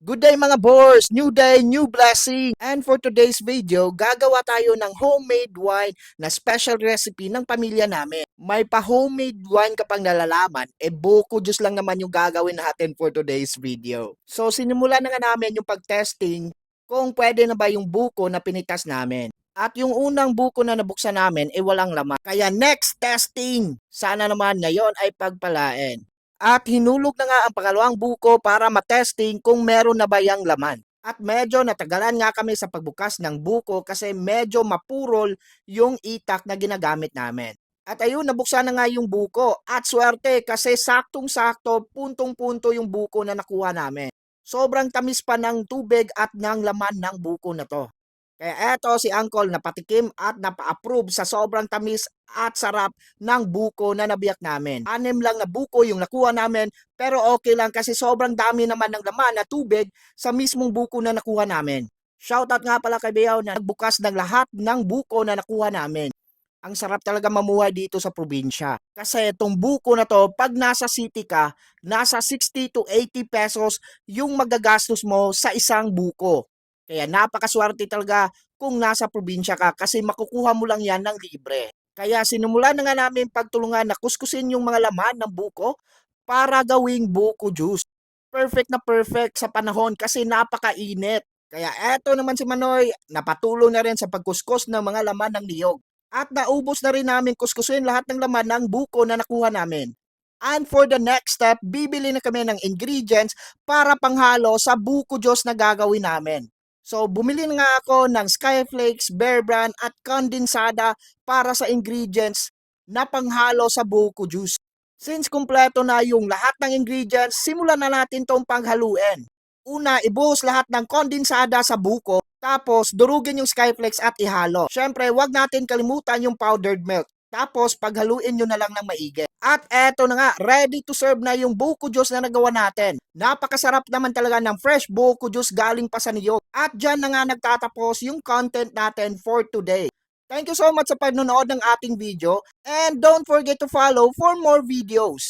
Good day mga boys! New day, new blessing! And for today's video, gagawa tayo ng homemade wine na special recipe ng pamilya namin. May pa-homemade wine kapag nalalaman, buko juice lang naman yung gagawin natin for today's video. So sinimulan na nga namin yung pag-testing kung pwede na ba yung buko na pinitas namin. At yung unang buko na nabuksan namin walang laman. Kaya next testing! Sana naman ngayon ay pagpalain. At hinulog na nga ang pangalawang buko para matesting kung meron na ba yang laman. At medyo natagalan nga kami sa pagbukas ng buko kasi medyo mapurol yung itak na ginagamit namin. At ayun, nabuksan na nga yung buko. At swerte kasi saktong-sakto, puntong-punto yung buko na nakuha namin. Sobrang tamis pa ng tubig at ng laman ng buko na to. Kaya eto si Uncle napatikim at napa-approve sa sobrang tamis at sarap ng buko na nabiyak namin. 6 lang na buko yung nakuha namin pero okay lang kasi sobrang dami naman ng laman na tubig sa mismong buko na nakuha namin. Shoutout nga pala kay Beaw na nagbukas ng lahat ng buko na nakuha namin. Ang sarap talaga mamuhay dito sa probinsya. Kasi itong buko na to, pag nasa city ka, nasa 60 to 80 pesos yung magagastos mo sa isang buko. Kaya napakaswerte talaga kung nasa probinsya ka kasi makukuha mo lang yan ng libre. Kaya sinumulan na nga namin pagtulungan na kuskusin yung mga laman ng buko para gawing buko juice. Perfect na perfect sa panahon kasi napakainit. Kaya eto naman si Manoy, napatulong na rin sa pagkuskus ng mga laman ng niyog. At naubos na rin namin kuskusin lahat ng laman ng buko na nakuha namin. And for the next step, bibili na kami ng ingredients para panghalo sa buko juice na gagawin namin. So, bumili na nga ako ng Skyflakes, Bear Brand at kondensada para sa ingredients na panghalo sa buko juice. Since kumpleto na yung lahat ng ingredients, simulan na natin tong panghaluin. Una, ibuhos lahat ng kondensada sa buko, tapos durugin yung Skyflakes at ihalo. Syempre, wag natin kalimutan yung powdered milk. Tapos, paghaluin nyo na lang ng maigi. At eto na nga, ready to serve na yung buko juice na nagawa natin. Napakasarap naman talaga ng fresh buko juice galing pa sa niyog. At dyan na nga nagtatapos yung content natin for today. Thank you so much sa panonood ng ating video and don't forget to follow for more videos.